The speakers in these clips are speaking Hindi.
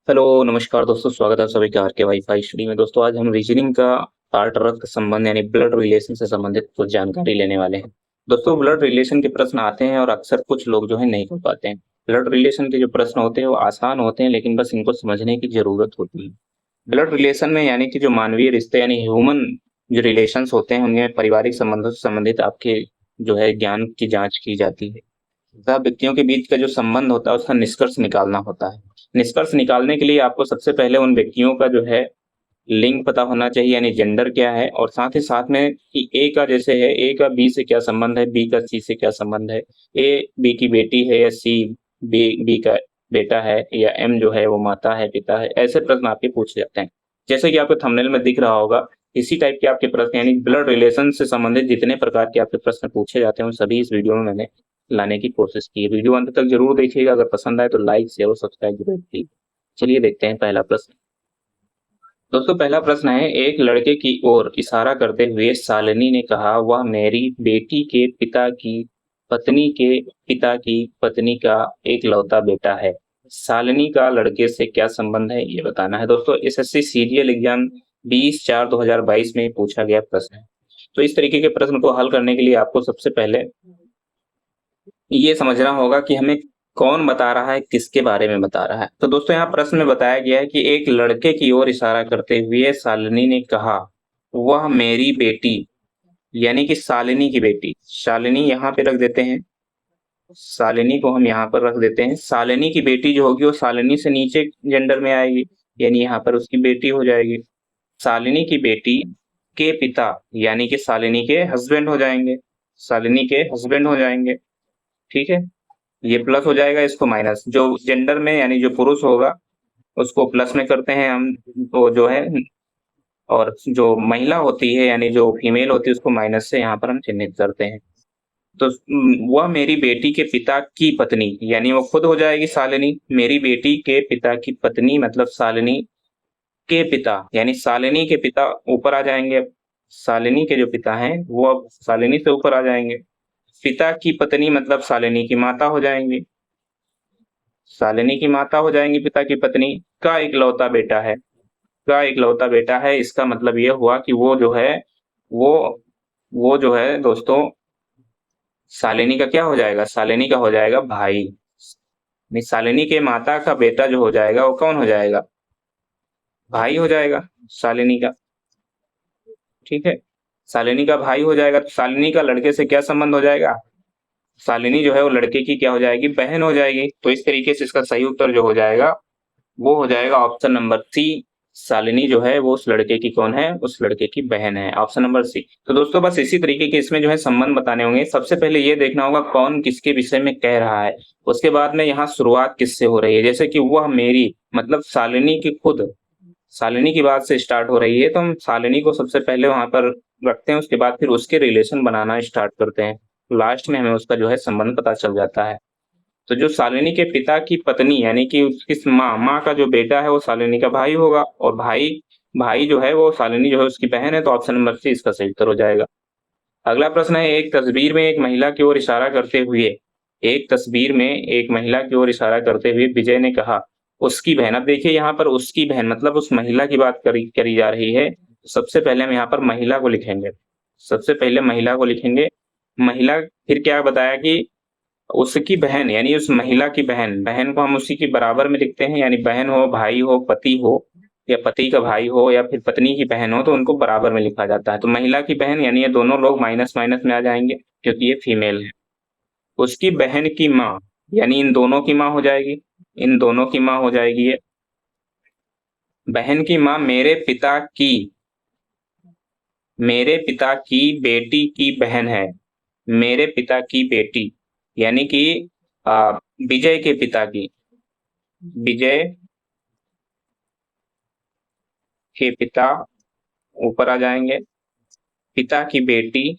हेलो, नमस्कार दोस्तों, स्वागत है आप सभी का आर के वाईफाई स्टडी में। दोस्तों आज हम रीजनिंग का पार्ट रक्त संबंध यानी ब्लड रिलेशन से संबंधित कुछ जानकारी लेने वाले हैं। दोस्तों ब्लड रिलेशन के प्रश्न आते हैं और अक्सर कुछ लोग जो है नहीं कर पाते हैं। ब्लड रिलेशन के जो प्रश्न होते हैं वो आसान होते हैं, लेकिन बस इनको समझने की जरूरत होती है। ब्लड रिलेशन में यानी कि जो मानवीय रिश्ते यानी ह्यूमन जो रिलेशंस होते हैं उनमें पारिवारिक संबंधों से संबंधित आपके जो है ज्ञान की जांच की जाती है। तथा व्यक्तियों के बीच का जो संबंध होता है उसका निष्कर्ष निकालना होता है। निष्कर्ष निकालने के लिए आपको सबसे पहले उन व्यक्तियों का जो है लिंग पता होना चाहिए यानी जेंडर क्या है, और साथ ही साथ में कि ए का जैसे है ए का बी से क्या संबंध है, बी का सी से क्या संबंध है, ए बी की बेटी है या सी बी का बेटा है, या एम जो है वो माता है पिता है। ऐसे प्रश्न आपके पूछे जाते हैं। जैसे कि आपको थंबनेल में दिख रहा होगा, इसी टाइप के आपके प्रश्न यानी ब्लड रिलेशन से संबंधित जितने प्रकार के आपके प्रश्न पूछे जाते हैं उन सभी इस वीडियो में मैंने लाने की कोशिश की है। वीडियो अंत तक जरूर देखिएगा, अगर पसंद आए तो लाइक शेयर और सब्सक्राइब जरूर कीजिए। चलिए देखते हैं पहला प्रश्न। दोस्तों पहला प्रश्न है, एक लड़के की ओर इशारा करते हुए शालिनी ने कहा, वह मेरी बेटी के पिता की पत्नी के पिता की पत्नी का एकलौता बेटा है। शालिनी का लड़के से क्या संबंध है ये बताना है। दोस्तों एसएससी सीजीएल एग्जाम 20/4/2022 में पूछा गया प्रश्न है। तो इस तरीके के प्रश्न को हल करने के लिए आपको सबसे पहले ये समझना होगा कि हमें कौन बता रहा है, किसके बारे में बता रहा है। तो दोस्तों यहाँ प्रश्न में बताया गया है कि एक लड़के की ओर इशारा करते हुए शालिनी ने कहा, वह मेरी बेटी यानी कि शालिनी की बेटी। शालिनी यहाँ पे रख देते हैं, शालिनी को हम यहाँ पर रख देते हैं। शालिनी की बेटी जो होगी वो शालिनी से नीचे जेंडर में आएगी, यानी यहाँ पर उसकी बेटी हो जाएगी। शालिनी की बेटी के पिता यानी कि शालिनी के हस्बैंड हो जाएंगे, शालिनी के हस्बैंड हो जाएंगे। ठीक है, ये प्लस हो जाएगा, इसको माइनस। जो जेंडर में यानी जो पुरुष होगा उसको प्लस में करते हैं हम, वो जो है, और जो महिला होती है यानी जो फीमेल होती है उसको माइनस से यहाँ पर हम चिन्हित करते हैं। तो वह मेरी बेटी के पिता की पत्नी यानी वो खुद हो जाएगी शालिनी। मेरी बेटी के पिता की पत्नी मतलब शालिनी के पिता यानी शालिनी के पिता ऊपर आ जाएंगे। शालिनी के जो पिता हैं वो अब शालिनी से ऊपर आ जाएंगे। पिता की पत्नी मतलब शालिनी की माता हो जाएंगी, शालिनी की माता हो जाएंगी पिता की पत्नी। का इकलौता बेटा है, का इकलौता बेटा है, इसका मतलब ये हुआ कि वो जो है वो वो जो है दोस्तों शालिनी का क्या हो जाएगा, शालिनी का हो जाएगा भाई। शालिनी के माता का बेटा जो हो जाएगा वो कौन हो जाएगा, भाई हो जाएगा शालिनी का। ठीक है, शालिनी का भाई हो जाएगा। तो शालिनी का लड़के से क्या संबंध हो जाएगा, शालिनी जो है वो लड़के की क्या हो जाएगी, बहन हो जाएगी। तो इस तरीके से इसका सही उत्तर जो हो जाएगा वो हो जाएगा ऑप्शन नंबर सी। शालिनी जो है वो उस लड़के की कौन है, उस लड़के की बहन है, ऑप्शन नंबर सी। तो दोस्तों बस इसी तरीके के इसमें जो है संबंध बताने होंगे। सबसे पहले ये देखना होगा कौन किसके विषय में कह रहा है, उसके बाद में यहाँ शुरुआत किससे हो रही है। जैसे कि वह मेरी मतलब शालिनी की खुद, शालिनी की बात से स्टार्ट हो रही है तो हम शालिनी को सबसे पहले वहां पर रखते हैं, उसके बाद फिर उसके रिलेशन बनाना स्टार्ट करते हैं। लास्ट में हमें उसका जो है संबंध पता चल जाता है। तो जो शालिनी के पिता की पत्नी यानी कि उसकी माँ का जो बेटा है वो शालिनी का भाई होगा, और भाई भाई जो है वो शालिनी जो है उसकी बहन है। तो ऑप्शन नंबर सी इसका सही उत्तर हो जाएगा। अगला प्रश्न है, एक तस्वीर में एक महिला की ओर इशारा करते हुए, एक तस्वीर में एक महिला की ओर इशारा करते हुए विजय ने कहा, उसकी बहन। अब देखिए यहाँ पर उसकी बहन मतलब उस महिला की बात करी जा रही है। सबसे पहले हम यहाँ पर महिला को लिखेंगे, सबसे पहले महिला को लिखेंगे। महिला, फिर क्या बताया कि उसकी बहन यानी उस महिला की बहन, बहन को हम उसी के बराबर में लिखते हैं, यानी बहन हो, भाई हो, पति हो, या पति का भाई हो, या फिर पत्नी की बहन हो तो उनको बराबर में लिखा जाता है। तो महिला की बहन यानी ये दोनों लोग माइनस माइनस में आ जाएंगे क्योंकि ये फीमेल है। उसकी बहन की माँ यानी इन दोनों की माँ हो जाएगी, इन दोनों की माँ हो जाएगी ये। बहन की माँ मेरे पिता की बेटी की बहन है, मेरे पिता की बेटी यानी कि विजय के पिता की, विजय के पिता ऊपर आ जाएंगे। पिता की बेटी,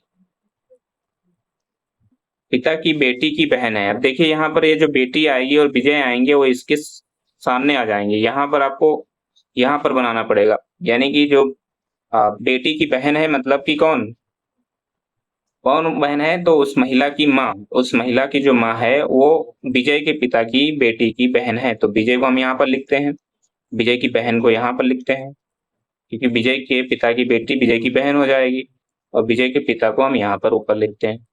पिता की बेटी की बहन है। अब देखिए यहाँ पर ये जो बेटी आएगी और विजय आएंगे वो इसके सामने आ जाएंगे। यहाँ पर आपको यहाँ पर बनाना पड़ेगा, यानी कि जो बेटी की बहन है मतलब कि कौन कौन बहन है, तो उस महिला की माँ, उस महिला की जो माँ है वो विजय के पिता की बेटी की बहन है। तो विजय को हम यहाँ पर लिखते हैं। विजय की बहन को यहाँ पर लिखते हैं, क्योंकि विजय के पिता की बेटी विजय की बहन हो जाएगी, और विजय के पिता को हम यहाँ पर ऊपर लिखते हैं।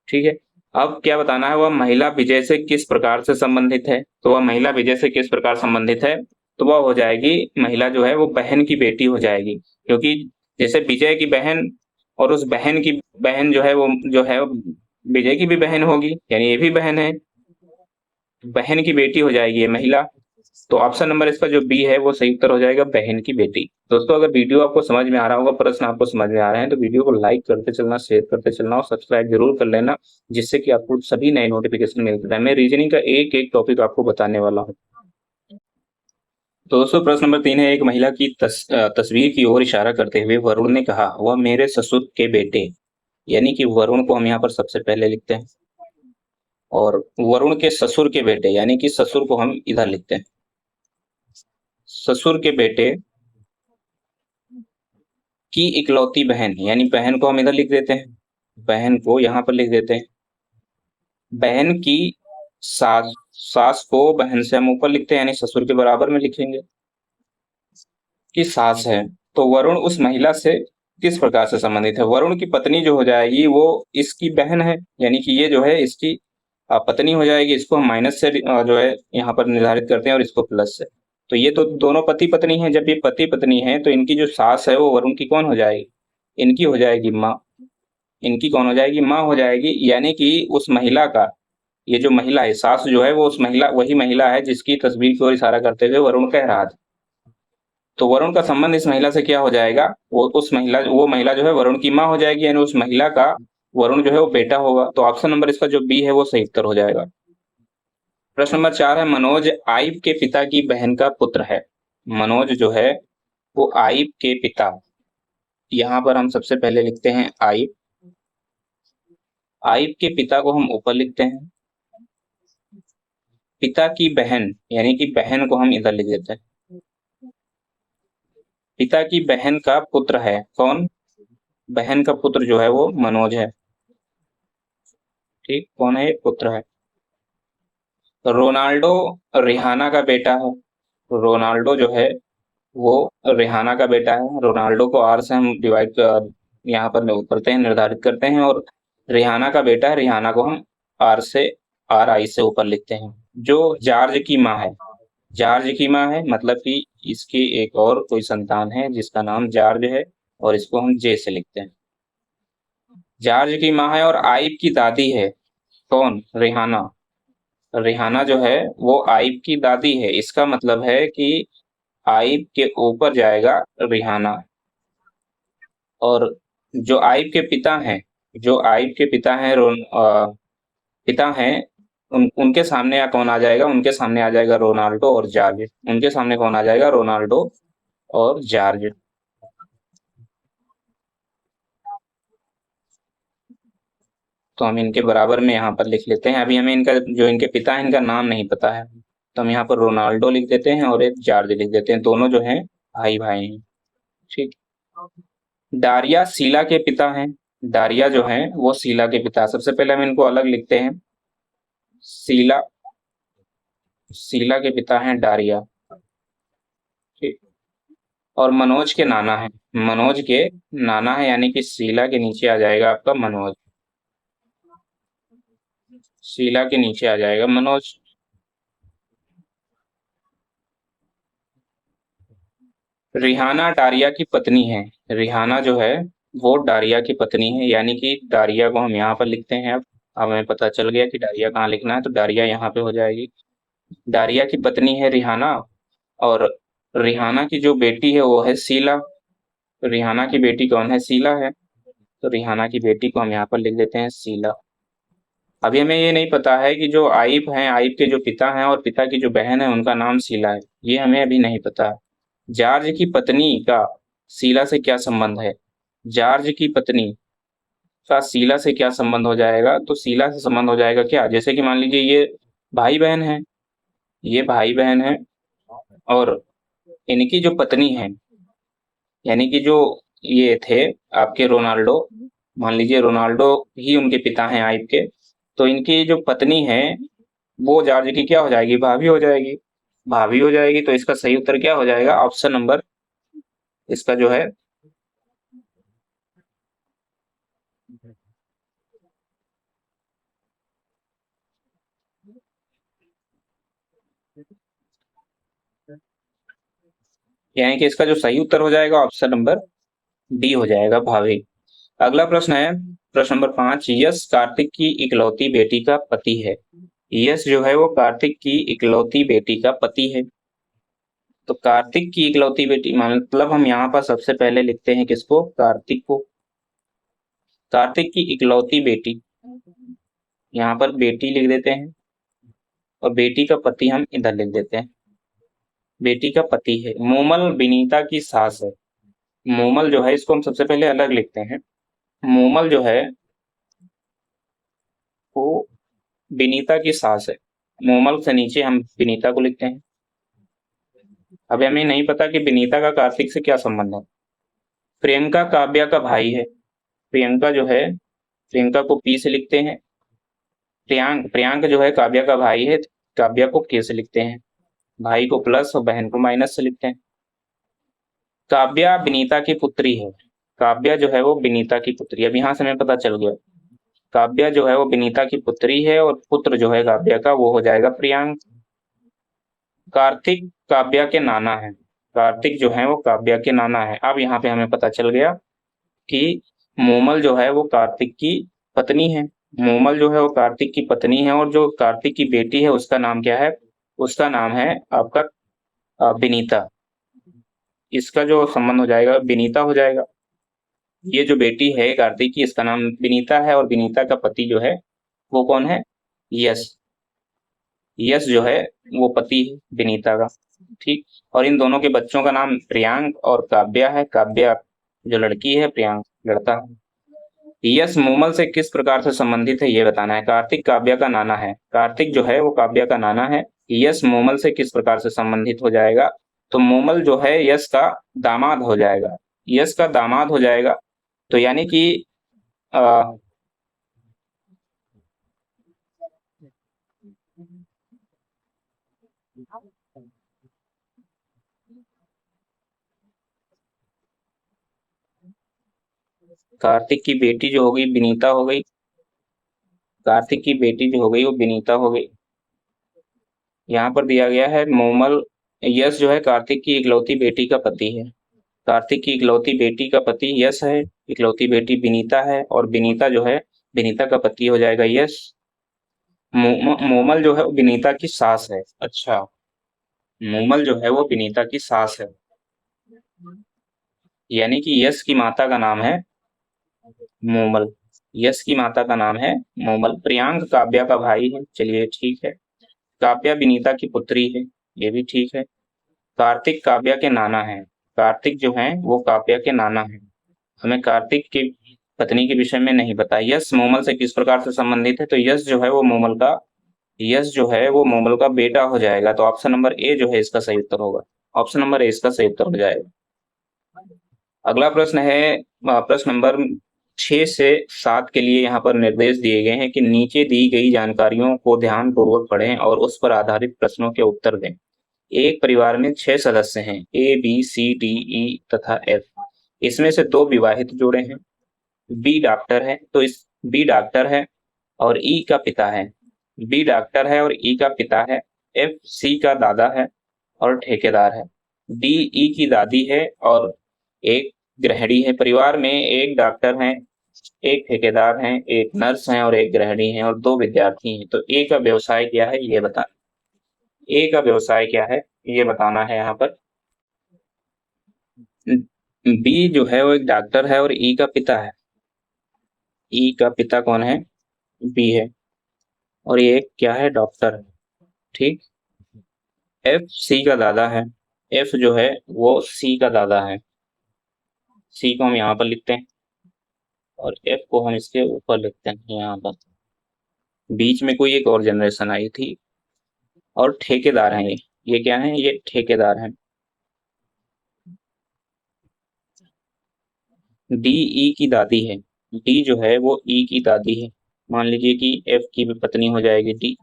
ठीक है, अब क्या बताना है, वह महिला विजय से किस प्रकार से संबंधित है। तो वह महिला विजय से किस प्रकार संबंधित है, तो वह हो जाएगी, महिला जो है वो बहन की बेटी हो जाएगी, क्योंकि जैसे विजय की बहन और उस बहन की बहन जो है वो विजय की भी बहन होगी, यानी ये भी बहन है, बहन की बेटी हो जाएगी ये महिला। तो ऑप्शन नंबर इसका जो बी है वो सही उत्तर हो जाएगा, बहन की बेटी। दोस्तों अगर वीडियो आपको समझ में आ रहा होगा, प्रश्न आपको समझ में आ रहे हैं, तो वीडियो को लाइक करते चलना, शेयर करते चलना और सब्सक्राइब जरूर कर लेना, जिससे कि आपको सभी नए नोटिफिकेशन मिलते रहे। मैं रीजनिंग का एक एक टॉपिक आपको बताने वाला हूँ। तो दोस्तों प्रश्न नंबर 3 है, एक महिला की तस्वीर की ओर इशारा करते हुए वरुण ने कहा, वह मेरे ससुर के बेटे, यानी कि वरुण को हम यहाँ पर सबसे पहले लिखते हैं, और वरुण के ससुर के बेटे, यानी कि ससुर को हम इधर लिखते हैं, ससुर के बेटे की इकलौती बहन, यानी बहन को हम इधर लिख देते हैं, बहन को यहाँ पर लिख देते हैं, बहन की सास को बहन से हम ऊपर लिखते हैं, यानी ससुर के बराबर में लिखेंगे कि सास है। तो वरुण उस महिला से किस प्रकार से संबंधित है, वरुण की पत्नी जो हो जाएगी वो इसकी बहन है, यानी कि ये जो है इसकी पत्नी हो जाएगी। इसको हम माइनस से जो है यहाँ पर निर्धारित करते हैं और इसको प्लस से। तो ये तो दोनों पति पत्नी हैं, जब ये पति पत्नी है तो इनकी जो सास है वो वरुण की कौन हो जाएगी, इनकी हो जाएगी माँ, इनकी कौन हो जाएगी, माँ हो जाएगी। यानी कि उस महिला का, ये जो महिला है सास जो है वो उस महिला, वही महिला है जिसकी तस्वीर की ओर इशारा करते हुए वरुण कह रहा था। तो वरुण का संबंध इस महिला से क्या हो जाएगा, वो महिला जो है वरुण की माँ हो जाएगी, यानी उस महिला का वरुण जो है वो बेटा होगा। तो ऑप्शन नंबर इसका जो बी है वो सही उत्तर हो जाएगा। प्रश्न नंबर 4 है, मनोज आइब के पिता की बहन का पुत्र है। मनोज जो है वो आइब के पिता, यहाँ पर हम सबसे पहले लिखते हैं आइब, आइब के पिता को हम ऊपर लिखते हैं, पिता की बहन यानी कि बहन को हम इधर लिख देते हैं, पिता की बहन का पुत्र है कौन, बहन का पुत्र जो है वो मनोज है। ठीक, कौन है, पुत्र है। रोनाल्डो रिहाना का बेटा है, रोनाल्डो जो है वो रिहाना का बेटा है। रोनाल्डो को आर से हम डिवाइड यहाँ पर करते हैं, निर्धारित करते हैं, और रिहाना का बेटा है, रिहाना को हम आर से RI से ऊपर लिखते हैं। जो जॉर्ज की माँ है, जॉर्ज की माँ है मतलब कि इसकी एक और कोई संतान है जिसका नाम जॉर्ज है, और इसको हम जे से लिखते हैं। जॉर्ज की माँ है और आइब की दादी है कौन, रिहाना। रिहाना जो है वो आइब की दादी है, इसका मतलब है कि आइब के ऊपर जाएगा रिहाना। और जो आइब के पिता हैं, जो आइब के पिता हैं पिता हैं, उनके सामने कौन आ जाएगा, उनके सामने आ जाएगा रोनाल्डो और जॉर्ज, उनके सामने कौन आ जाएगा, रोनाल्डो और जॉर्ज। तो हम इनके बराबर में यहाँ पर लिख लेते हैं। अभी हमें इनका जो इनके पिता है इनका नाम नहीं पता है, तो हम यहाँ पर रोनाल्डो लिख देते हैं और एक जॉर्ज लिख देते हैं, दोनों जो हैं भाई भाई हैं। ठीक, डारिया शीला के पिता हैं, डारिया जो है वो शीला के पिता। सबसे पहले हम इनको अलग लिखते हैं, शीला, शीला के पिता हैं डारिया। ठीक, और मनोज के नाना है, मनोज के नाना है, यानी कि शीला के नीचे आ जाएगा आपका मनोज, शीला के नीचे आ जाएगा मनोज। रिहाना डारिया की पत्नी है, रिहाना जो है वो डारिया की पत्नी है, यानी कि डारिया को हम यहाँ पर लिखते हैं। अब हमें पता चल गया कि डारिया कहाँ लिखना है, तो डारिया यहाँ पे हो जाएगी। डारिया की पत्नी है रिहाना, और रिहाना की जो बेटी है वो है शीला। रिहाना की बेटी कौन है, शीला है, तो रिहाना की बेटी को हम यहाँ पर लिख देते हैं शीला। अभी हमें ये नहीं पता है कि जो आइब हैं, आइब के जो पिता हैं और पिता की जो बहन है उनका नाम शीला है, ये हमें अभी नहीं पता है। जॉर्ज की पत्नी का शीला से क्या संबंध है, जॉर्ज की पत्नी का शीला से क्या संबंध हो जाएगा, तो शीला से संबंध हो जाएगा क्या, जैसे कि मान लीजिए ये भाई बहन है, ये भाई बहन है, और इनकी जो पत्नी है, यानी कि जो ये थे आपके रोनाल्डो, मान लीजिए रोनाल्डो ही उनके पिता हैं आइब के, तो इनकी जो पत्नी है वो जॉर्ज की क्या हो जाएगी, भाभी हो जाएगी। भाभी हो जाएगी, तो इसका सही उत्तर क्या हो जाएगा? ऑप्शन नंबर इसका जो है यानी कि इसका जो सही उत्तर हो जाएगा ऑप्शन नंबर डी हो जाएगा, भाभी। अगला प्रश्न है प्रश्न नंबर 5। यश कार्तिक की इकलौती बेटी का पति है। यश जो है वो कार्तिक की इकलौती बेटी का पति है। तो कार्तिक की इकलौती बेटी मतलब हम यहाँ पर सबसे पहले लिखते हैं किसको? कार्तिक को। कार्तिक की इकलौती बेटी, यहाँ पर बेटी लिख देते हैं और बेटी का पति हम इधर लिख देते हैं। बेटी का पति है। मोमल विनीता की सास है। मोमल जो है इसको हम सबसे पहले अलग लिखते हैं। मोमल जो है वो विनीता की सास है। मोमल से नीचे हम विनीता को लिखते हैं। अब हमें नहीं पता कि विनीता का कार्तिक से क्या संबंध है। प्रियंका काव्या का भाई है। प्रियंका जो है, प्रियंका को पी से लिखते हैं। प्रियांक जो है काव्या का भाई है, काव्या को के से लिखते हैं। भाई को प्लस और बहन को माइनस से लिखते हैं। काव्या विनीता की पुत्री है। काव्या जो है वो विनीता की पुत्री। अब यहाँ से हमें पता चल गया, काव्या जो है वो विनीता की पुत्री है और पुत्र जो है काव्या का वो हो जाएगा प्रियांक। कार्तिक काव्या के नाना है। कार्तिक जो है वो काव्या के नाना है। अब यहाँ पे हमें पता चल गया कि मोमल जो है वो कार्तिक की पत्नी है। मोमल जो है वो कार्तिक की पत्नी है और जो कार्तिक की बेटी है उसका नाम क्या है? उसका नाम है आपका विनीता। इसका जो संबंध हो जाएगा विनीता हो जाएगा। ये जो बेटी है कार्तिक की, इसका नाम विनीता है और विनीता का पति जो है वो कौन है? यश। यश जो है वो पति है विनीता का। ठीक। और इन दोनों के बच्चों का नाम प्रियांक और काव्या है। काव्या जो लड़की है, प्रियांक लड़का है। यश मोमल से किस प्रकार से संबंधित है ये बताना है। कार्तिक काव्या का नाना है। कार्तिक जो है वो काव्या का नाना है। यश मोमल से किस प्रकार से संबंधित हो जाएगा? तो मोमल जो है यश का दामाद हो जाएगा। यश का दामाद हो जाएगा। तो यानी कि अ, कार्तिक की बेटी जो हो गई विनीता हो गई। कार्तिक की बेटी जो हो गई वो विनीता हो गई। यहाँ पर दिया गया है मोमल, यश जो है कार्तिक की इकलौती बेटी का पति है। कार्तिक की इकलौती बेटी का पति यश है। इकलौती बेटी विनीता है और विनीता जो है, विनीता का पति हो जाएगा यश। मोमल जो है वो विनीता की सास है। अच्छा, मोमल जो है वो विनीता की सास है। यानी कि यश की माता का नाम है मोमल। यश की माता का नाम है मोमल। प्रियांक काव्या का भाई है। चलिए ठीक है। काव्या विनीता की पुत्री है। ये भी ठीक है। कार्तिक काव्या के नाना है। कार्तिक जो है वो काव्या के नाना है। हमें कार्तिक की पत्नी के विषय में नहीं पता। यश मोमल से किस प्रकार से संबंधित है? तो यश जो है वो मोमल का, यश जो है वो मोमल का बेटा हो जाएगा। तो ऑप्शन नंबर ए जो है इसका सही उत्तर होगा। ऑप्शन नंबर ए इसका सही उत्तर हो जाएगा। अगला प्रश्न है प्रश्न नंबर 6 से 7 के लिए यहाँ पर निर्देश दिए गए हैं कि नीचे दी गई जानकारियों को ध्यानपूर्वक पढ़ें और उस पर आधारित प्रश्नों के उत्तर दें। एक परिवार में 6 सदस्य हैं, A B C D E तथा एफ। इसमें से 2 विवाहित जोड़े हैं। बी डॉक्टर है, तो इस बी डॉक्टर है और ई का पिता है। बी डॉक्टर है और ई का पिता है। एफ सी का दादा है और ठेकेदार है। डी ई की दादी है और एक गृहिणी है। परिवार में एक डॉक्टर है, एक ठेकेदार है, एक नर्स है और एक गृहिणी है और 2 विद्यार्थी हैं। तो ए का व्यवसाय क्या है ये बता, ए का व्यवसाय क्या है ये बताना है यहाँ पर। बी जो है वो एक डॉक्टर है और ई का पिता है। ई का पिता कौन है? बी है और ये क्या है? डॉक्टर है। ठीक। एफ सी का दादा है। एफ जो है वो सी का दादा है। सी को हम यहाँ पर लिखते हैं और एफ को हम इसके ऊपर लिखते हैं यहाँ पर। बीच में कोई एक और जनरेशन आई थी और ठेकेदार हैं ये क्या है? ये ठेकेदार हैं। डी ई की दादी है। डी जो है वो ई की दादी है। मान लीजिए कि एफ की भी पत्नी हो जाएगी डी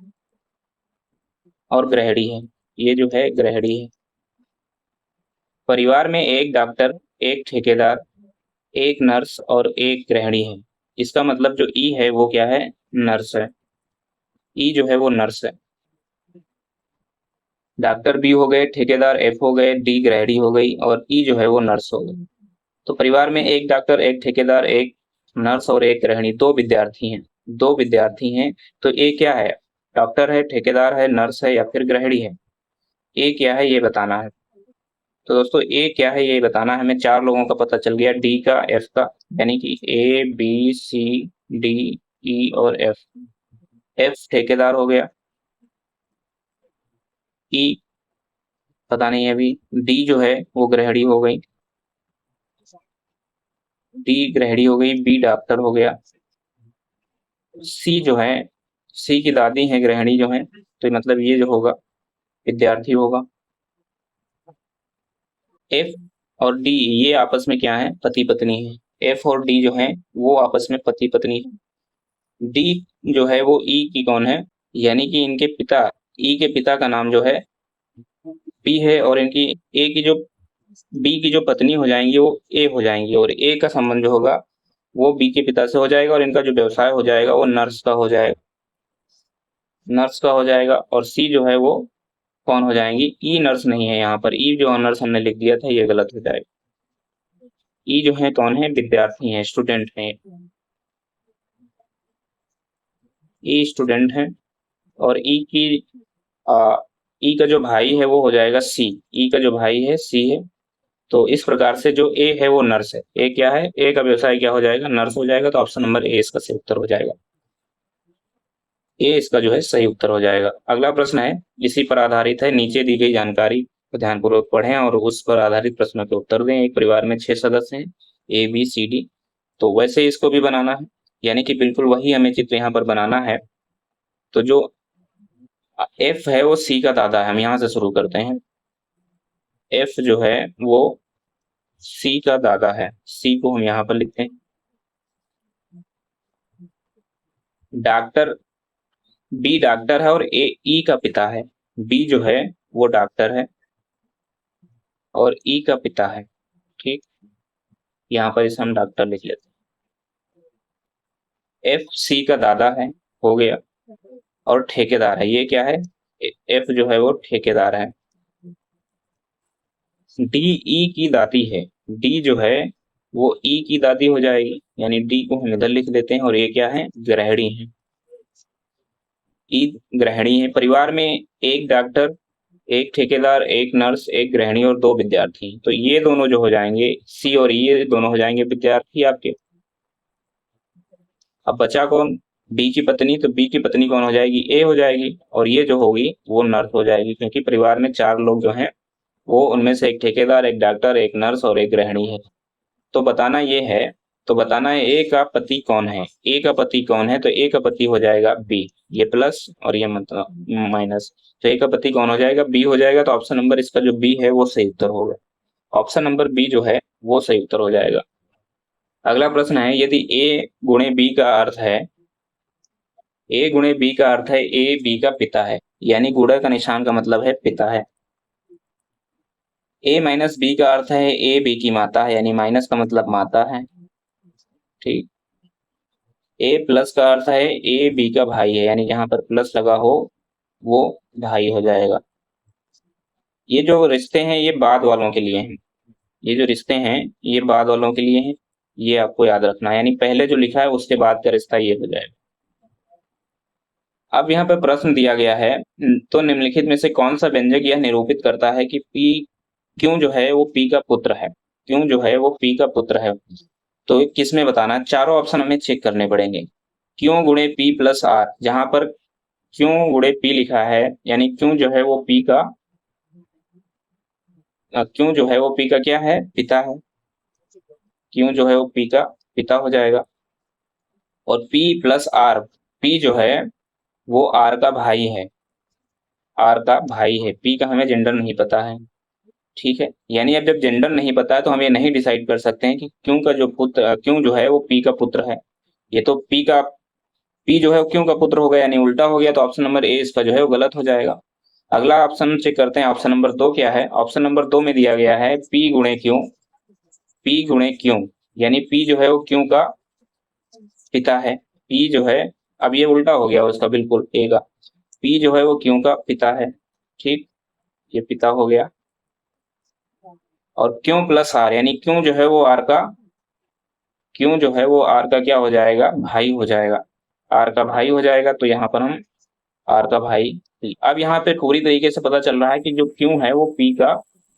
और गृहिणी है। ये जो है ग्रहणी है। परिवार में एक डॉक्टर, एक ठेकेदार, एक नर्स और एक गृहिणी है। इसका मतलब जो ई है वो क्या है, नर्स है। ई जो है वो नर्स है। डॉक्टर बी हो गए, ठेकेदार एफ हो गए, डी गृहिणी हो गई और ई जो है वो नर्स हो गई। तो परिवार में एक डॉक्टर, एक ठेकेदार, एक नर्स और एक गृहिणी, दो विद्यार्थी हैं। दो विद्यार्थी हैं। तो ए क्या है, डॉक्टर है, ठेकेदार है, नर्स है या फिर गृहिणी है। ए क्या है ये बताना है। तो दोस्तों ए क्या है ये बताना है। हमें चार लोगों का पता चल गया, डी का, एफ का, यानी कि A B C D E और एफ। एफ ठेकेदार हो गया, ई पता नहीं है अभी, डी जो है वो गृहिणी हो गई, डी गृहिणी हो गई, बी डॉक्टर हो गया, सी जो है, सी की दादी है गृहिणी जो है, तो मतलब ये जो होगा विद्यार्थी होगा। एफ और डी ये आपस में क्या है, पति पत्नी है। एफ और डी जो है वो आपस में पति पत्नी है। डी जो है वो ई की कौन है, यानी कि इनके पिता, ई के पिता का नाम जो है बी है और इनकी ए की जो, बी की जो पत्नी हो जाएंगी वो ए हो जाएंगी और ए का संबंध जो होगा वो बी के पिता से हो जाएगा और इनका जो व्यवसाय हो जाएगा वो नर्स का हो जाएगा, नर्स का हो जाएगा। और सी जो है वो कौन हो जाएंगी, ई नर्स नहीं है, यहाँ पर ई जो नर्स हमने लिख दिया था ये गलत हो जाएगा। ई जो है कौन है, विद्यार्थी हैं, स्टूडेंट हैं, ई स्टूडेंट है। और ई की ई का जो भाई है वो हो जाएगा सी, ई का जो भाई है सी है। तो इस प्रकार से जो ए है वो नर्स है। ए क्या है, ए का व्यवसाय क्या हो जाएगा, नर्स हो जाएगा। तो ऑप्शन नंबर ए इसका सही उत्तर हो जाएगा। ए इसका जो है सही उत्तर हो जाएगा। अगला प्रश्न है, इसी पर आधारित है, नीचे दी गई जानकारी को ध्यानपूर्वक पढ़ें और उस पर आधारित प्रश्नों के उत्तर दें। एक परिवार में 6 सदस्य हैं, ए बी सी डी। तो वैसे इसको भी बनाना है, यानी कि बिल्कुल वही हमें चित्र यहाँ पर बनाना है। तो जो एफ है वो सी का दादा है, हम यहाँ से शुरू करते हैं। एफ जो है वो सी का दादा है, सी को हम यहाँ पर लिखते हैं। डॉक्टर, बी डॉक्टर है और ए ई का पिता है। बी जो है वो डॉक्टर है और ई का पिता है, ठीक। यहाँ पर इसे हम डॉक्टर लिख लेते हैं। एफ सी का दादा है, हो गया, और ठेकेदार है, ये क्या है, एफ जो है वो ठेकेदार है। डी ई की दादी है, डी जो है वो ई की दादी हो जाएगी, यानी डी को हम इधर लिख देते हैं और ये क्या है, गृहिणी है। ई गृहिणी है। परिवार में एक डॉक्टर, एक ठेकेदार, एक नर्स, एक गृहिणी और दो विद्यार्थी। तो ये दोनों जो हो जाएंगे, सी और ये दोनों हो जाएंगे विद्यार्थी आपके। अब बचा कौन, बी की पत्नी। तो बी की पत्नी कौन हो जाएगी, ए हो जाएगी और ये जो होगी वो नर्स हो जाएगी, क्योंकि परिवार में 4 लोग जो हैं वो उनमें से एक ठेकेदार, एक डॉक्टर, एक नर्स और एक गृहिणी है। तो बताना ये है, तो बताना है ए का पति कौन है। ए का पति कौन है, तो ए का पति हो जाएगा बी, ये प्लस और ये मतलब माइनस। तो ए का पति कौन हो जाएगा, बी हो जाएगा। तो ऑप्शन नंबर इसका जो बी है वो सही उत्तर होगा। ऑप्शन नंबर बी जो है वो सही उत्तर हो जाएगा। अगला प्रश्न है, यदि ए गुणे बी का अर्थ है, ए गुणे बी का अर्थ है ए बी का पिता है, यानी गुणा का निशान का मतलब है पिता है। ए माइनस बी का अर्थ है ए बी की माता है, यानी माइनस का मतलब माता है, ठीक। ए प्लस का अर्थ है ए बी का भाई है, यानी जहां पर प्लस लगा हो वो भाई हो जाएगा। ये जो रिश्ते हैं ये बाद वालों के लिए हैं, ये जो रिश्ते हैं ये बाद वालों के लिए हैं, ये आपको याद रखना है, यानी पहले जो लिखा है उसके बाद का रिश्ता ये हो जाएगा। अब यहाँ पे प्रश्न दिया गया है, तो निम्नलिखित में से कौन सा व्यंजक यह निरूपित करता है कि पी, क्यों जो है वो पी का पुत्र है, क्यों जो है वो पी का पुत्र है। तो किस में बताना है, चारों ऑप्शन हमें चेक करने पड़ेंगे। क्यों गुणे पी प्लस आर, जहां पर क्यों गुणे पी लिखा है, यानी क्यों जो है वो पी का, क्यों जो है वो पी का क्या है, पिता है। क्यों जो है वो पी का पिता हो जाएगा। और पी प्लस आर, पी जो है वो आर का भाई है, आर का भाई है। पी का हमें जेंडर नहीं पता है, ठीक है। यानी अब जब जेंडर नहीं पता है तो हम ये नहीं डिसाइड कर सकते हैं कि क्यों का जो पुत्र, क्यों जो है वो पी का पुत्र है। ये तो पी का, पी जो है वो क्यों का पुत्र हो गया, यानी उल्टा हो गया। तो ऑप्शन नंबर ए इसका जो है वो गलत हो जाएगा। अगला ऑप्शन चेक करते हैं, ऑप्शन नंबर 2 क्या है। ऑप्शन नंबर 2 में दिया गया है P गुणे क्यों, P गुणे क्यों, यानी P जो है वो क्यों का पिता है। P जो है, अब ये उल्टा हो गया उसका बिल्कुल A का, P जो है वो क्यों का पिता है, ठीक, ये पिता हो गया। और क्यों प्लस R, यानी क्यों जो है वो R का, क्यों जो है वो R का क्या हो जाएगा, भाई हो जाएगा, R का भाई हो जाएगा। तो यहाँ पर हम R का भाई, अब यहाँ पे पूरी तरीके से पता चल रहा है कि जो क्यों है वो P का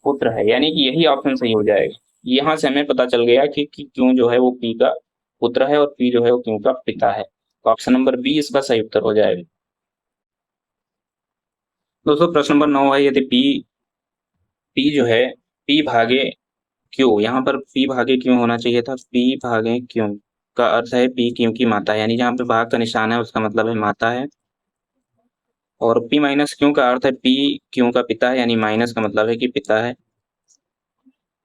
पुत्र है, यानी कि यही ऑप्शन सही हो जाएगा। यहाँ से हमें पता चल गया कि क्यों जो है वो P का पुत्र है और P जो है वो क्यों का पिता है। तो ऑप्शन नंबर बी इसका सही उत्तर हो जाएगा। दोस्तों प्रश्न नंबर 9 है, यदि P जो है P भागे क्यों, यहाँ पर P भागे क्यों होना चाहिए था, P भागे क्यों का अर्थ है P क्यों की माता, यानी जहाँ पे भाग का निशान है उसका मतलब है माता है। और P माइनस क्यों का अर्थ है P क्यों का पिता है, यानी माइनस का मतलब है कि पिता है।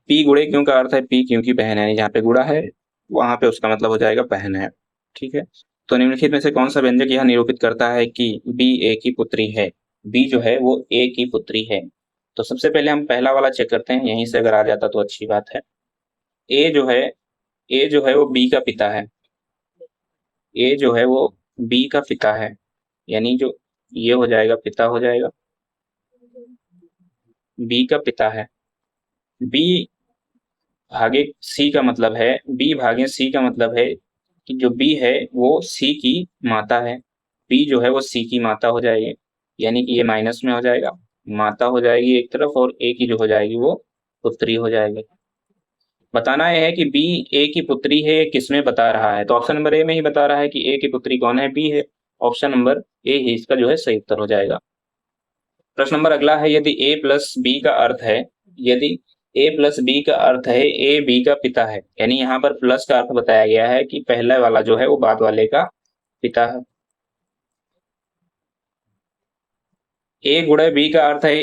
P गुणे क्यों का अर्थ है P क्यों की बहन है, यानी जहाँ पे गुणा है वहां पे उसका मतलब हो जाएगा बहन है, ठीक है। तो निम्नलिखित में से कौन सा व्यंजक यह निरूपित करता है कि B A की पुत्री है, B जो है वो A की पुत्री है। तो सबसे पहले हम पहला वाला चेक करते हैं, यहीं से अगर आ जाता तो अच्छी बात है। A जो है, A जो है वो B का पिता है, A जो है वो B का पिता है, यानी जो ये हो जाएगा पिता हो जाएगा, B का पिता है। B भागे C का मतलब है, B भागे C का मतलब है कि जो B है वो C की माता है, B जो है वो C की माता हो जाएगी, यानी कि ये माइनस में हो जाएगा, माता हो जाएगी एक तरफ और A की जो हो जाएगी वो पुत्री हो जाएगी। बताना यह है कि B A की पुत्री है, किसमें बता रहा है, तो ऑप्शन नंबर ए में ही बता रहा है कि A की पुत्री कौन है, B है। ऑप्शन नंबर ए ही इसका जो है सही उत्तर हो जाएगा। प्रश्न नंबर अगला है, यदि A प्लस B का अर्थ है, यदि A प्लस B का अर्थ है A B का पिता है, यानी यहाँ पर प्लस का अर्थ बताया गया है कि पहला वाला जो है वो बाद वाले का पिता है। A गुणा B का अर्थ है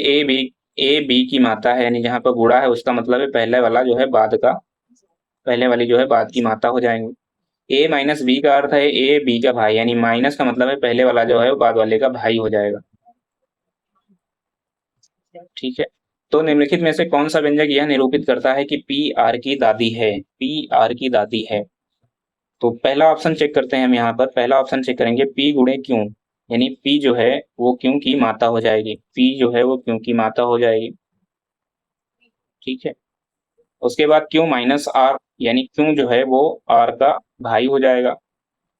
A B की माता है, यानी जहाँ पर गुणा है उसका मतलब है पहले वाला जो है बाद का, पहले वाली जो है बाद की माता हो जाएंगे। A माइनस B का अर्थ है A B का भाई, यानी माइनस का मतलब है पहले वाला जो है वो बाद वाले का भाई हो जाएगा, ठीक है। तो निम्नलिखित में से कौन सा व्यंजक यह निरूपित करता है कि पी आर की दादी है, पी आर की दादी है। तो पहला ऑप्शन चेक करते हैं हम, यहाँ पर पहला ऑप्शन चेक करेंगे P गुणे क्यों, यानी P जो है वो क्यों की माता हो जाएगी, P जो है वो क्यों की माता हो जाएगी, ठीक है। उसके बाद क्यों माइनस आर, यानी क्यों जो है वो आर का भाई हो जाएगा,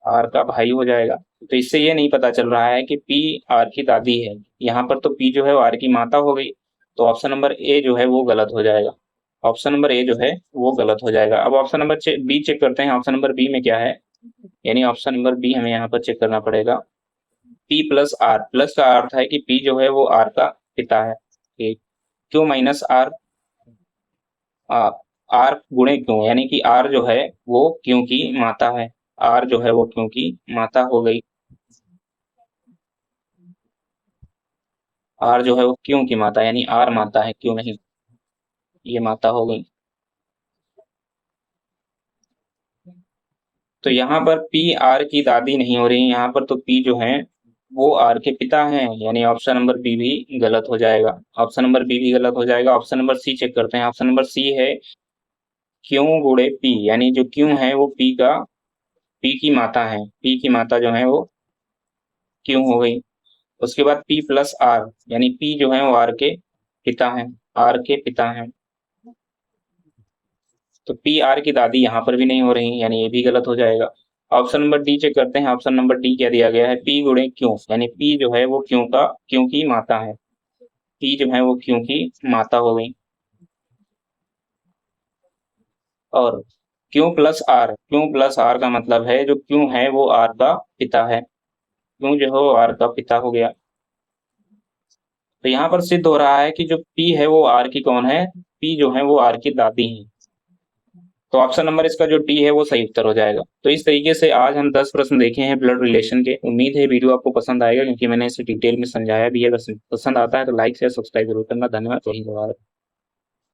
आर का भाई हो जाएगा। तो इससे ये नहीं पता चल रहा है कि P आर की दादी है, यहाँ पर तो P जो है वो आर की माता हो गई, तो ऑप्शन नंबर ए जो है वो गलत हो जाएगा, ऑप्शन नंबर ए जो है वो गलत हो जाएगा। अब ऑप्शन नंबर बी चेक करते हैं, ऑप्शन नंबर बी में क्या है, यानी ऑप्शन नंबर बी हमें यहाँ पर चेक करना पड़ेगा। P प्लस आर, प्लस का अर्थ है कि P जो है वो आर का पिता है, ठीक। क्यों माइनस आर, आर गुणे क्यों, यानी कि आर जो है वो क्यों की माता है, आर जो है वो क्यों की माता हो गई, आर जो है वो क्यों की माता, यानी आर माता है क्यों नहीं, ये माता हो गई। तो यहाँ पर पी आर की दादी नहीं हो रही, यहाँ पर तो पी जो है वो आर के पिता हैं, यानी ऑप्शन नंबर बी भी गलत हो जाएगा, ऑप्शन नंबर बी भी गलत हो जाएगा। ऑप्शन नंबर सी चेक करते हैं, ऑप्शन नंबर सी है क्यों गुणे पी, यानी जो क्यों है वो पी का, पी की माता है, पी की माता जो है वो क्यों हो गई। उसके बाद पी प्लस आर, यानी पी जो है वो आर के पिता है, आर के पिता है। तो पी आर की दादी यहाँ पर भी नहीं हो रही, यानी ये भी गलत हो जाएगा। ऑप्शन नंबर डी चेक करते हैं, ऑप्शन नंबर डी क्या दिया गया है, पी गुणे क्यों, यानी पी जो है वो क्यों का, क्यों की माता है, पी जो है वो क्यों की माता हो गई। और क्यों प्लस आर का मतलब है जो क्यों है वो आर का पिता है, क्यों जो है वो आर का पिता हो गया। तो यहाँ पर सिद्ध हो रहा है कि जो पी है वो आर की कौन है, पी जो है वो आर की दादी है। तो ऑप्शन नंबर इसका जो डी है वो सही उत्तर हो जाएगा। तो इस तरीके से आज हम 10 प्रश्न देखे हैं ब्लड रिलेशन के। उम्मीद है वीडियो आपको पसंद आएगा, क्योंकि मैंने इसे डिटेल में समझाया भी है। अगर पसंद आता है तो लाइक शेयर सब्सक्राइब जरूर करना। धन्यवाद।